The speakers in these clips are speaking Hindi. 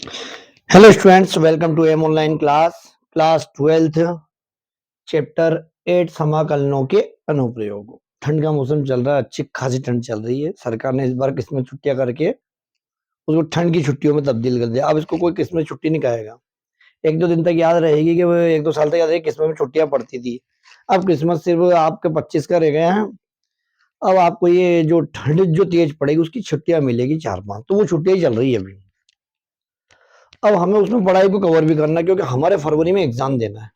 Hello students, welcome to M online class 12th chapter 8 समाकलनों के अनुप्रयोग। ठंड का मौसम चल रहा है, अच्छी खासी ठंड चल रही है। सरकार ने इस बार किस्में छुट्टियां करके उसको ठंड की छुट्टियों में तब्दील कर दिया। अब इसको कोई किस्में छुट्टी नहीं कहेगा। एक दो दिन तक याद रहेगी कि वो एक दो साल तक याद रहेगी किस्में में छुट्टियां पड़ती थी। अब क्रिसमस सिर्फ आपके 25 का रह गए हैं। अब आपको ये जो ठंड जो तेज पड़ेगी उसकी छुट्टियां मिलेगी 4-5, तो वो छुट्टियां ही चल रही है अभी। अब हमें उसमें पढ़ाई को कवर भी करना है क्योंकि हमारे फरवरी में एग्जाम देना है।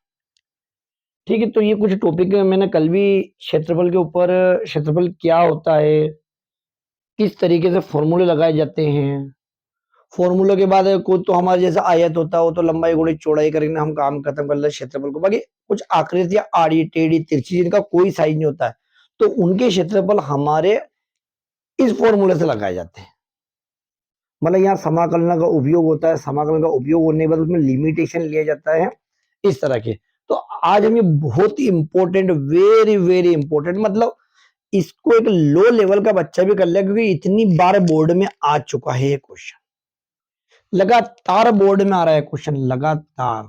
ठीक है, तो ये कुछ टॉपिक मैंने कल भी क्षेत्रफल के ऊपर, क्षेत्रफल क्या होता है, किस तरीके से फॉर्मूले लगाए जाते हैं। फॉर्मूले के बाद कोई तो हमारे जैसा आयत होता है, वो तो लंबाई गुणी चौड़ाई करेंगे, हम काम खत्म कर ले क्षेत्रफल को। बाकी कुछ आकृतियां आड़ी टेढ़ी तिरछी जिनका कोई साइज नहीं होता है, तो उनके क्षेत्रफल हमारे इस फॉर्मूले से लगाए जाते हैं। मतलब यहाँ समाकलन का उपयोग होता है, समाकलन का उपयोग होने के बाद उसमें लिमिटेशन लिया जाता है इस तरह के। तो आज हम ये बहुत ही इंपॉर्टेंट, वेरी वेरी इंपॉर्टेंट, मतलब इसको एक लो लेवल का बच्चा भी कर ले, क्योंकि इतनी बार बोर्ड में आ चुका है ये क्वेश्चन। लगातार बोर्ड में आ रहा है क्वेश्चन, लगातार।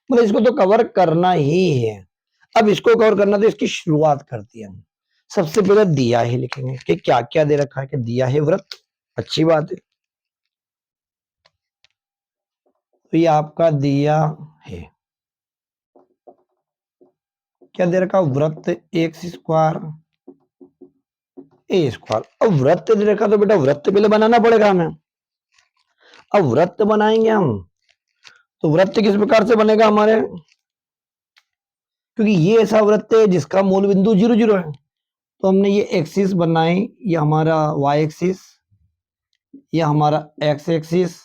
मतलब इसको तो कवर करना ही है। अब इसको कवर करना, तो इसकी शुरुआत करती है हम। सबसे पहले दिया है लिखेंगे कि क्या क्या दे रखा है, कि दिया है वृत्त, अच्छी बात है। तो ये आपका दिया है, क्या दे रखा, वृत्त एक्स स्क्वायर ए स्क्वायर। अब वृत्त दे रखा तो बेटा वृत्त पहले बनाना पड़ेगा हमें। अब वृत्त बनाएंगे हम, तो वृत्त किस प्रकार से बनेगा हमारे, क्योंकि ये ऐसा वृत्त है जिसका मूल बिंदु 0 0 है। तो हमने ये एक्सिस बनाई, ये हमारा वाई एक्सिस, ये हमारा एक्स एक्सिस।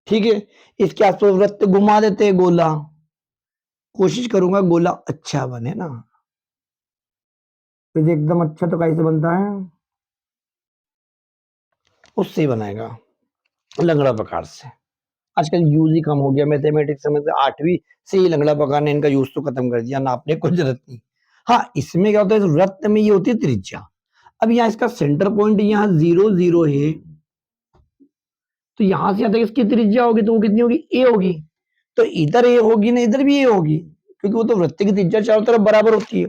ठीक है, इसके आसपास वृत्त घुमा देते हैं गोला। कोशिश करूंगा गोला अच्छा बने ना। तो एकदम अच्छा तो कैसे बनता है, उससे ही बनाएगा, लंगड़ा प्रकार से। आजकल यूज ही कम हो गया मैथमेटिक्स में, से 8वीं से ही लंगड़ा प्रकार ने इनका यूज तो खत्म कर दिया, नापने को जरूरत नहीं। हाँ, इसमें क्या होता है, इस वृत्त में ये होती है त्रिज्या। अब यहाँ इसका सेंटर पॉइंट यहाँ 0 0 है, तो यहां से यहाँ तक इसकी त्रिज्या होगी, तो वो कितनी होगी, ए होगी। तो इधर ए होगी ना, इधर भी ए होगी, क्योंकि वो तो वृत्त की त्रिज्या चारों तरफ बराबर होती है।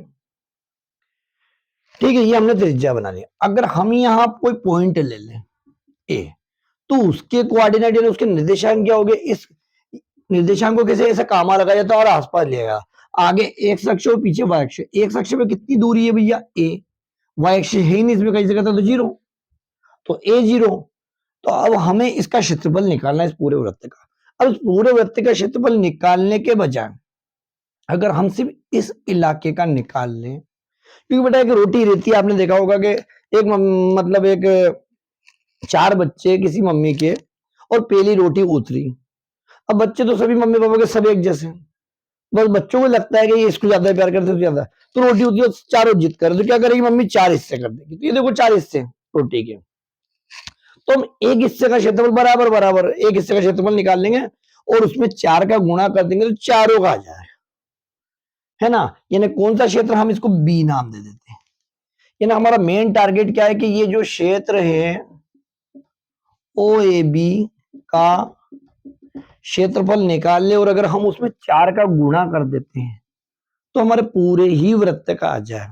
ठीक है, ये हमने त्रिज्या बना लिया। अगर हम यहाँ कोई पॉइंट ले लें ए, तो उसके कोऑर्डिनेट यानी उसके निर्देशांक क्या हो गए, इस निर्देशांक को कैसे ऐसा कामा लगाया जाता है और आसपास लिया, आगे एक्स अक्ष और पीछे वाई अक्ष। एक्स अक्ष पे कितनी दूरी है भैया, ए। वाई अक्ष है ही नहीं इसमें, कहीं जगह था तो 0, तो ए 0। तो अब हमें इसका क्षेत्रफल निकालना है, इस पूरे वृत्त का। अब इस पूरे वृत्त का क्षेत्रफल निकालने के बजाय अगर हम सिर्फ इस इलाके का निकाल लें, क्योंकि बेटा एक रोटी रहती है, आपने देखा होगा कि एक मतलब एक 4 बच्चे किसी मम्मी के, और पहली रोटी उतरी। अब बच्चे तो सभी मम्मी पापा के सब एक जैसे, बस बच्चों को लगता है कि ये इसको ज्यादा प्यार करते, तो ज्यादा, तो रोटी होती है चारों जिद कर, तो क्या करेगी मम्मी, 4 हिस्से कर देगी। तो ये देखो 4 हिस्से रोटी के, तो हम एक हिस्से का क्षेत्रफल बराबर बराबर एक हिस्से का क्षेत्रफल निकाल लेंगे, और उसमें 4 का गुणा कर देंगे, तो चारों का आ जाए, है ना। यानी कौन सा क्षेत्र, हम इसको बी नाम दे देते हैं। यानी हमारा मेन टारगेट क्या है कि ये जो क्षेत्र है ओ ए बी का क्षेत्रफल निकाल ले, और अगर हम उसमें 4 का गुणा कर देते हैं तो हमारे पूरे ही वृत्त का आ जाए।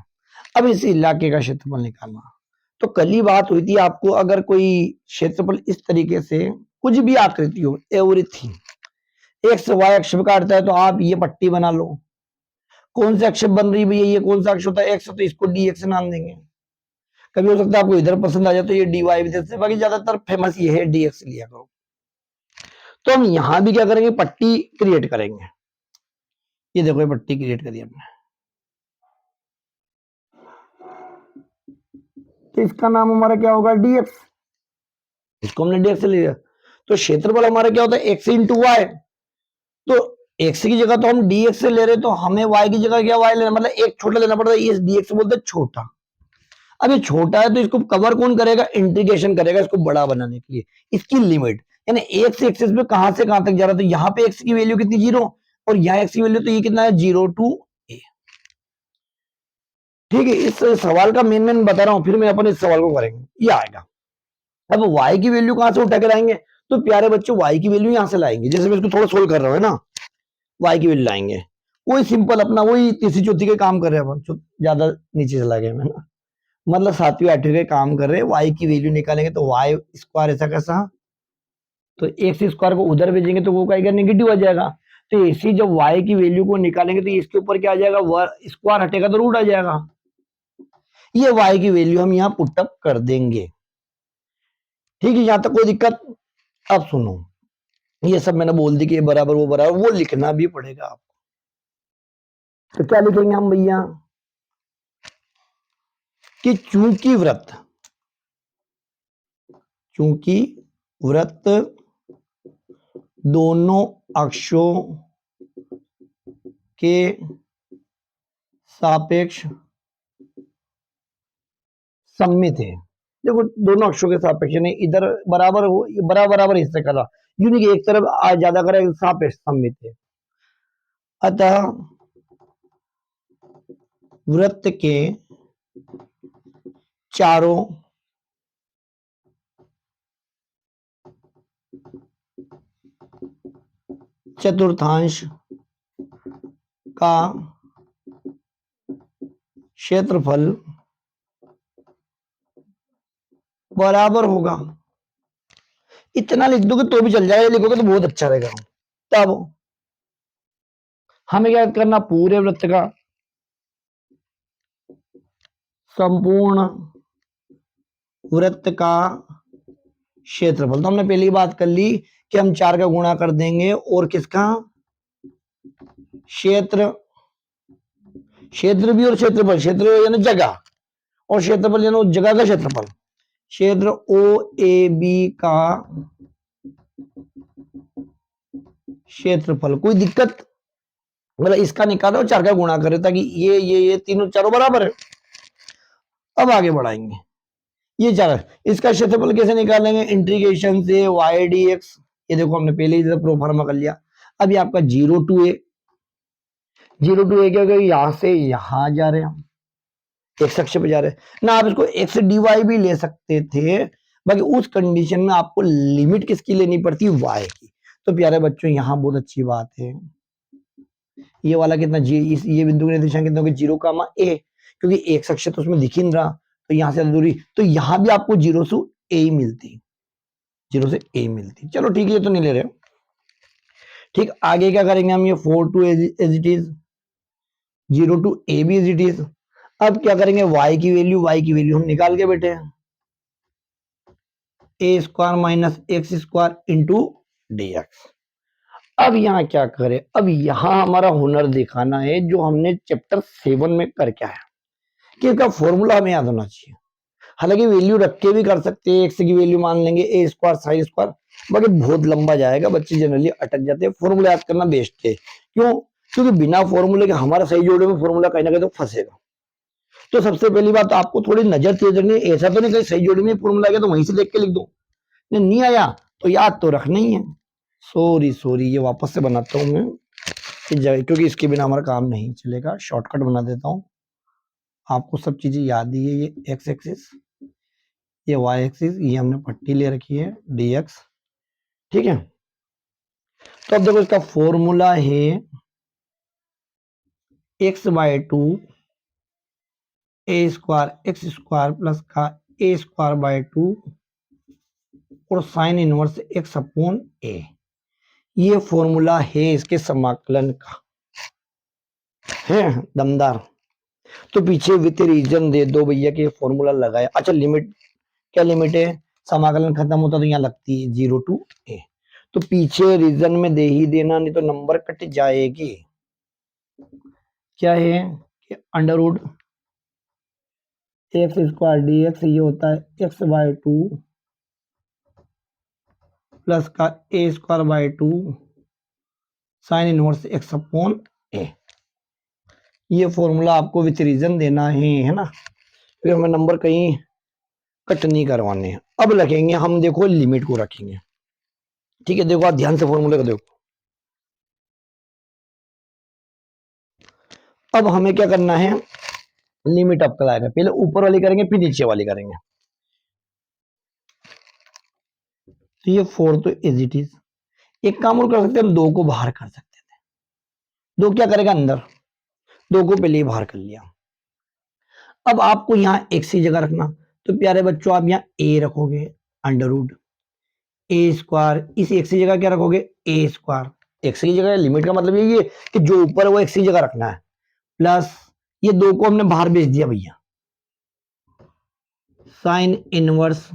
अब इस इलाके का क्षेत्रफल निकालना, तो कल ही बात हुई थी आपको, अगर कोई क्षेत्रफल इस तरीके से कुछ भी आकृति हो, एवरीथिंग एक्स वाई अक्ष पे काटता है, तो आप ये पट्टी बना लो। कौन से अक्ष बन रही है भैया, ये कौन सा अक्ष होता है, एक्स, तो इसको डी एक्स नाम देंगे। कभी हो सकता है आपको इधर पसंद आ जाए तो ये डी वाई भी दे सकते, बाकी ज्यादातर फेमस ये है डी एक्स लिया करो। तो हम यहां भी क्या करेंगे, पट्टी क्रिएट करेंगे। ये देखो ये पट्टी क्रिएट करी हमने, तो इसका नाम हमारा क्या होगा, dx। इसको हमने dx से लिया, तो क्षेत्रफल हमारा क्या होता है, x इंटू वाई। तो x की जगह तो हम dx से ले रहे, तो हमें y की जगह क्या y लेना, मतलब एक छोटा लेना पड़ता है, ये dx बोलते हैं छोटा। अब ये छोटा है तो इसको कवर कौन करेगा, इंटीग्रेशन करेगा इसको बड़ा बनाने के लिए। इसकी लिमिट यानी x एक्सिस पे कहां से कहां तक जा रहा है, तो यहाँ पे x की वैल्यू कितनी 0, और यहाँ x की वैल्यू तो ये कितना है 0 to a। ठीक है, इस सवाल का मेन बता रहा हूं, फिर मैं अपन इस सवाल को करेंगे, ये आएगा। अब y की वैल्यू कहां से उठा के लाएंगे, तो प्यारे बच्चों y की वैल्यू यहां से लाएंगे, जैसे मैं इसको थोड़ा सोल्व कर रहा हूं, है ना, y की वैल्यू लाएंगे, वही सिंपल अपना वही तीसरी चौथी के काम कर रहे हैं अपन, ज्यादा नीचे चला गया मैं ना, मतलब सातवीं आठवीं के काम कर रहे हैं, y की वैल्यू निकालेंगे तो y स्क्वायर ऐसा कैसा, तो एक्स स्क्वायर को उधर भेजेंगे तो वो क्या नेगेटिव आ जाएगा, तो ऐसी जब y की वैल्यू को निकालेंगे तो इसके ऊपर क्या आ जाएगा, स्क्वायर हटेगा तो रूट आ जाएगा, ये y की वैल्यू हम यहाँ पुटअप कर देंगे। ठीक है, यहां तक कोई दिक्कत? अब सुनो, ये सब मैंने बोल दी कि ये बराबर वो बराबर, वो लिखना भी पड़ेगा आपको। तो क्या लिखेंगे हम भैया कि चूंकि वृत्त दोनों अक्षों के सापेक्ष सममित है, देखो दोनों अक्षों के सापेक्ष नहीं, इधर बराबर हो, बराबर बराबर हिस्से करा, यूं नहीं कि एक तरफ ज्यादा करेगा, सापेक्ष सममित है। अतः वृत्त के चारों चतुर्थांश का क्षेत्रफल बराबर होगा। इतना लिख दोगे तो भी चल जाएगा, लिखोगे तो बहुत अच्छा रहेगा। तब हमें क्या करना, पूरे वृत्त का संपूर्ण वृत्त का क्षेत्रफल, तो हमने पहली बात कर ली कि हम 4 का गुणा कर देंगे और किसका क्षेत्र, क्षेत्र भी और क्षेत्रफल, क्षेत्र यानी जगह और क्षेत्रफल यानी उस जगह का क्षेत्रफल, क्षेत्र ओ ए बी का क्षेत्रफल। कोई दिक्कत, मतलब इसका निकालो 4 का गुणा करें ताकि ये तीनों चारों बराबर है। अब आगे बढ़ाएंगे, ये 4 इसका क्षेत्रफल कैसे निकालेंगे, इंटीग्रेशन से y dx, ये देखो हमने पहले ही प्रोफार्मा कर लिया। अब ये आपका 0 to a, 0 to a क्या होगा, यहां से यहां जा रहे हैं हम, एक्स अक्ष पे जा रहे हैं ना, आप इसको एक्स dy भी ले सकते थे, बाकी उस कंडीशन में आपको लिमिट किसकी लेनी पड़ती है, y की। तो प्यारे बच्चों यहां बहुत अच्छी बात है, ये वाला कितना जी, ये बिंदु की दिशा कितना होगी, 0 कामा a, क्योंकि एक्स अक्ष तो उसमें दिख ही नहीं रहा, तो यहां से दूरी, तो यहां भी आपको 0 से a मिलती, 0 से a मिलती। चलो ठीक है, ये तो नहीं ले रहे। ठीक, आगे क्या करेंगे हम, ये 4 to as it is, 0 to a भी एज इट इज। अब क्या करेंगे, y की वैल्यू हम निकाल के बैठे हैं, a square minus x square into dx। अब यहाँ क्या करें, अब यहाँ हमारा हुनर दिखाना है जो हमने चैप्टर 7 में करके आया, कि इसका फॉर्मूला हमें याद होना चाहिए। हालांकि वैल्यू रख के भी कर सकते हैं, एक्स की वैल्यू मान लेंगे ए स्क्वायर साइन स्क्वायर, बाकी बहुत लंबा जाएगा, बच्चे जनरली अटक जाते हैं। फॉर्मूला याद करना बेस्ट है, क्यों, क्योंकि बिना फॉर्मूले के हमारा सही जोड़े में फॉर्मूला कहीं ना कहीं तो फंसेगा। तो सबसे पहली बात आपको थोड़ी नजर तेज रखनी है, ऐसा तो नहीं कहीं सही जोड़े में फॉर्मूला गया तो वहीं से देख के लिख दो, नहीं आया तो याद तो रखना ही है। सॉरी ये वापस से बनाता हूँ मैं, क्योंकि इसके बिना हमारा काम नहीं चलेगा, शॉर्टकट बना देता हूँ। आपको सब चीजें याद ही है, ये एक्स एक्सिस, ये वाई एक्सिस, ये हमने पट्टी ले रखी है dx, ठीक है। तो अब देखो इसका फॉर्मूला है x by 2 A square x square plus का ए स्क्वायर बाय 2 और sign inverse x upon a, ये फॉर्मूला है इसके समाकलन का, है दमदार। तो पीछे विथ रीजन दे दो भैया कि फॉर्मूला लगाया। अच्छा लिमिट, क्या लिमिट है, समाकलन खत्म होता तो यहाँ लगती है 0 टू a, तो पीछे रीजन में दे ही देना, नहीं तो नंबर कट जाएगी। क्या है कि under root x square dx, ये होता है x बाय 2 प्लस का a square by 2 sine inverse x upon a. ये फॉर्मूला आपको विथ रीजन देना है ना, फिर हमें नंबर कहीं कट नहीं करवाने हैं। अब रखेंगे हम, देखो लिमिट को रखेंगे, ठीक है। देखो आप ध्यान से फॉर्मूले को देखो, अब हमें क्या करना है, लिमिट अप्लाई करेंगे, पहले ऊपर वाली करेंगे फिर नीचे वाली करेंगे। तो ये 4 तो एज इट इज। एक काम और कर सकते हैं, हम 2 को बाहर कर सकते थे। 2 क्या करेगा अंदर, 2 को पहले ही बाहर कर लिया। अब आपको यहाँ एक्स की जगह रखना, तो प्यारे बच्चों आप यहाँ ए रखोगे, अंडर रूट ए स्क्वायर, इस एक्स की जगह क्या रखोगे, ए स्क्वायर। एक्स की जगह लिमिट का मतलब यही है कि जो ऊपर है वो एक्स की जगह रखना है, प्लस ये 2 को हमने बाहर भेज दिया भैया, साइन इनवर्स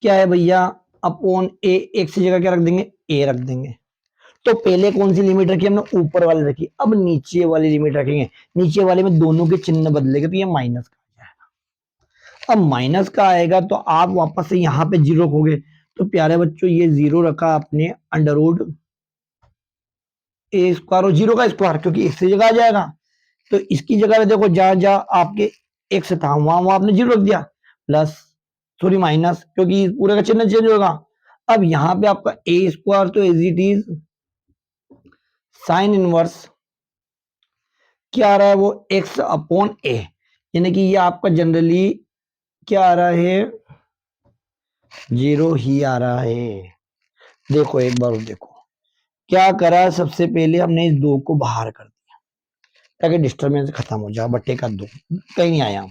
क्या है भैया, अपॉन ए, एक्स की जगह क्या रख देंगे, ए रख देंगे। तो पहले कौन सी लिमिट रखी हमने, ऊपर वाली रखी, अब नीचे वाली लिमिट रखेंगे। नीचे वाले में दोनों के चिन्ह बदलेगा, तो ये माइनस का आ जाएगा। अब माइनस का आएगा तो आप वापस से यहाँ पे जीरो रखोगे, तो प्यारे बच्चों ये जीरो रखा आपने अंडर रूट ए स्क्वायर, और जीरो का स्क्वायर क्योंकि एक्स की जगह आ जाएगा। तो इसकी जगह पे देखो, जहां जहां आपके एक्स था वहां वहां आपने जीरो रख दिया, प्लस सॉरी माइनस, क्योंकि पूरे का चिन्ह चेंज होगा। अब यहाँ पे आपका ए स्क्वायर तो as it is sine inverse क्या आ रहा है, वो एक्स अपॉन ए, यानी कि ये आपका जनरली क्या आ रहा है, जीरो ही आ रहा है। देखो एक बार देखो क्या करा, सबसे पहले हमने इस 2 को बाहर कर दिया ताकि डिस्टर्बेंस खत्म हो जाए, बट्टे का 2 कहीं नहीं आया।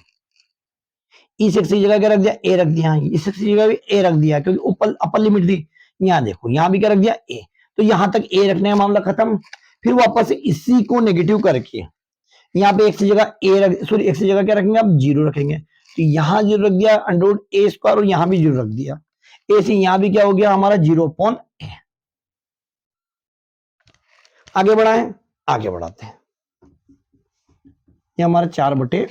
इस एक्स की जगह क्या रख दिया, ए रख दिया, इस एक्स की जगह भी ए रख दिया क्योंकि ऊपर अपर लिमिट थी। यहाँ देखो यहाँ भी क्या रख दिया, ए। तो यहां तक ए रखने का मामला खत्म। फिर वापस से इसी को नेगेटिव करके यहाँ पे एक्स की जगह ए रख, सॉरी एक्स की जगह क्या रखेंगे, आप जीरो रखेंगे। तो यहाँ जीरो रख दिया अंडर रूट ए स्क्वायर, और यहाँ भी जीरो रख दिया। ए से यहाँ भी क्या हो गया हमारा, जीरो अपॉन ए। आगे बढ़ाएं, आगे बढ़ाते हैं। ये हमारा 4/2।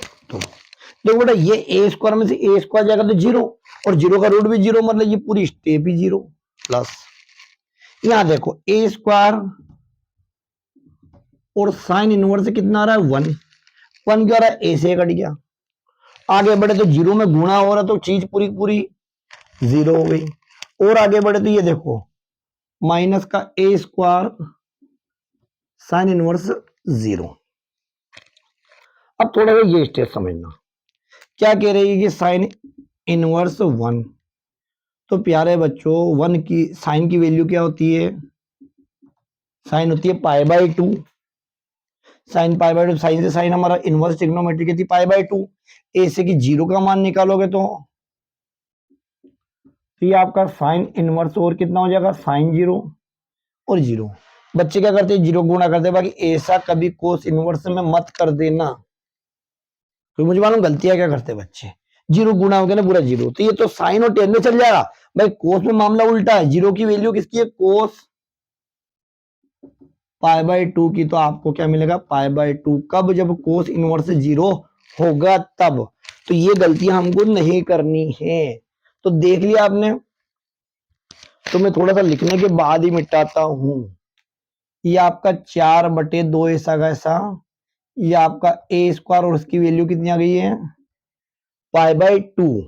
देखो बेटा ये ए स्क्वायर में से ए स्क्वायर जाएगा तो जीरो, और जीरो का रूट भी जीरो, मतलब ये पूरी स्टेप ही जीरो, प्लस यहां देखो ए स्क्वायर और साइन इनवर्स से कितना आ रहा है, 1। 1 क्या आ रहा है, ए से कट गया। आगे बढ़े तो जीरो में गुणा हो रहा तो चीज पूरी पूरी जीरो हो गई। और आगे बढ़े तो ये देखो माइनस का a square sine inverse zero. अब थोड़ा सा ये स्टेप समझना, क्या कह रही है कि साइन इनवर्स 1। तो प्यारे बच्चों 1 की साइन की वैल्यू क्या होती है, साइन होती है π/2। साइन π/2, साइन से साइन हमारा इनवर्स ट्रिग्नोमेट्री की थी π/2। ए से कि जीरो का मान निकालोगे तो ये आपका साइन इनवर्स और कितना हो जाएगा, साइन जीरो और जीरो। बच्चे क्या करते हैं, जीरो गुणा करते हैं, बाकी ऐसा कभी कोस इनवर्स में मत कर देना, तो मुझे मालूम गलतियां क्या करते हैं बच्चे। जीरो गुणा हो गया ना पूरा जीरो, तो ये तो साइन और टेन में चल जाएगा। भाई कोस में मामला उल्टा है, जीरो की वैल्यू किसकी है, कोस π/2 की। तो आपको क्या मिलेगा, π/2 कब, जब कोस इनवर्स जीरो होगा तब। तो ये गलतियां हमको नहीं करनी है। तो देख लिया आपने, तो मैं थोड़ा सा लिखने के बाद ही मिटाता हूं। ये आपका 4/2 ऐसा का ऐसा, ये आपका ए स्क्वायर और उसकी वैल्यू कितनी आ गई है, π/2।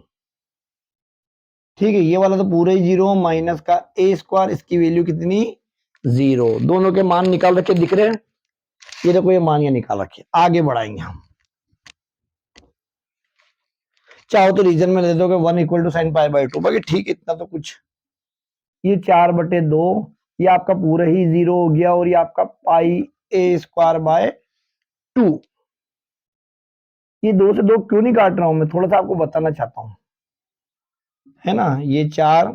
ठीक है, ये वाला तो पूरा ही जीरो, माइनस का ए स्क्वायर, इसकी वैल्यू कितनी, जीरो। दोनों के मान निकाल रखे दिख रहे हैं, ये देखो ये मान ये निकाल रखे। आगे बढ़ाएंगे हम, चाहो तो रीजन में दे दोगे 1 इक्वल टू साइन π/2, बाकी ठीक इतना तो कुछ। ये 4/2, ये आपका पूरा ही जीरो हो गया, और ये आपका पाई ए स्क्वायर बाय 2। ये 2 से 2 क्यों नहीं काट रहा हूं मैं, थोड़ा सा आपको बताना चाहता हूं, है ना। ये 4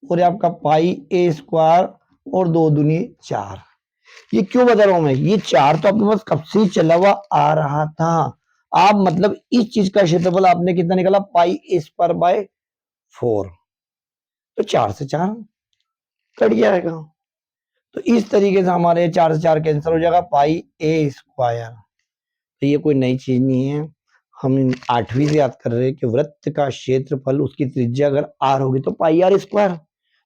और ये आपका पाई ए स्क्वायर और 2 दूनी 4। ये क्यों बता रहा हूं मैं, ये 4 तो आपके पास कब से चला हुआ आ रहा था। आप मतलब इस चीज का क्षेत्रफल आपने कितना निकाला, पाई ए स्क्वायर बाय 4। तो 4 से 4 कट जाएगा। तो इस तरीके से हमारे 4 से 4 कैंसिल हो जाएगा, पाई ए स्क्वायर। तो ये कोई नई चीज नहीं है, हम 8वीं से याद कर रहे हैं कि वृत्त का क्षेत्रफल उसकी त्रिज्या अगर आर होगी तो पाई आर स्क्वायर।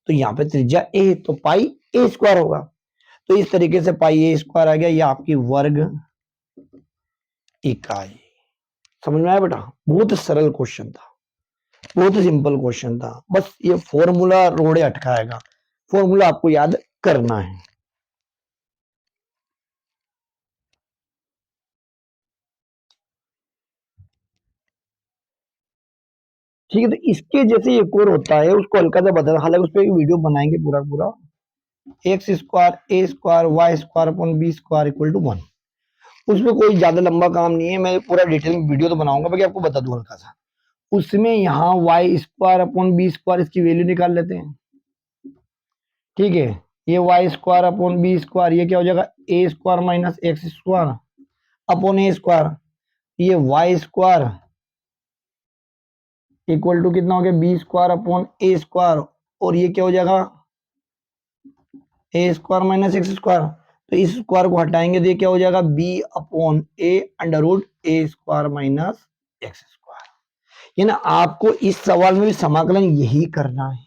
तो यहाँ पे त्रिज्या ए, तो पाई ए स्क्वायर होगा। तो इस तरीके से पाई ए स्क्वायर आ गया, ये आपकी वर्ग इकाई। समझ में आया बेटा, बहुत सरल क्वेश्चन था, बहुत सिंपल क्वेश्चन था। बस ये फॉर्मूला रोड़े अटकाएगा, फॉर्मूला आपको याद करना है। ठीक है, तो इसके जैसे एक और होता है, उसको हल्का सा बदल, हालांकि उस पर एक वीडियो बनाएंगे पूरा पूरा। X square a square y square upon b square equal to 1। उसमें कोई ज्यादा लंबा काम नहीं है, मैं पूरा डिटेल वीडियो तो बनाऊंगा, बाकी आपको बता दूं हल्का सा। उसमें यहाँ y square upon b square इसकी वैल्यू निकाल लेते हैं। ठीक है, ये y square upon b square, ये क्या हो जाएगा, a square minus x square upon a square, ये वाई स्क्वायर इक्वल टू कितना हो गया, b square upon a square, और ये क्या हो जाएगा, a square minus x square. तो इस स्क्वायर को हटाएंगे तो ये क्या हो जाएगा, B upon A under root A square minus x square. ये ना आपको इस सवाल में भी समाकलन यही करना है,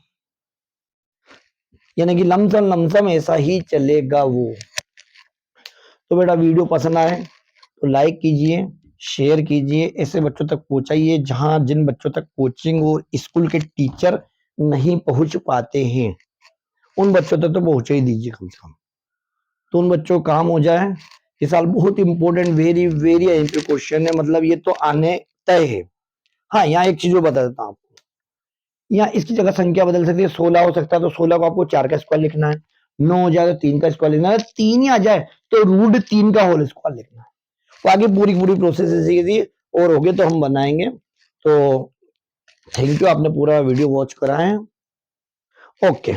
यानी कि लमसम लमसम ऐसा ही चलेगा वो। तो बेटा वीडियो पसंद आए तो लाइक कीजिए, शेयर कीजिए, ऐसे बच्चों तक पहुंचाइए जहां जिन बच्चों तक कोचिंग और स्कूल के टीचर नहीं पहुंच पाते हैं, उन बच्चों तक तो पहुंचा ही दीजिए कम से कम, तो उन बच्चों का काम हो जाए। इस साल बहुत इंपॉर्टेंट वेरी वेरी क्वेश्चन है, मतलब ये तो आने तय है। हाँ, यहाँ एक चीज बता देता हूँ आपको, यहाँ इसकी जगह संख्या बदल सकती है, 16 हो सकता है, तो 16 को आपको 4 का स्क्वायर लिखना है, 9 हो जाए तो 3 का स्क्वायर लिखना है, 3 ही आ जाए तो √3 का होल स्क्वायर लिखना है। तो आगे पूरी पूरी प्रोसेस ऐसी थी, और होगे तो हम बनाएंगे। तो थैंक यू, आपने पूरा वीडियो वॉच करा है। ओके।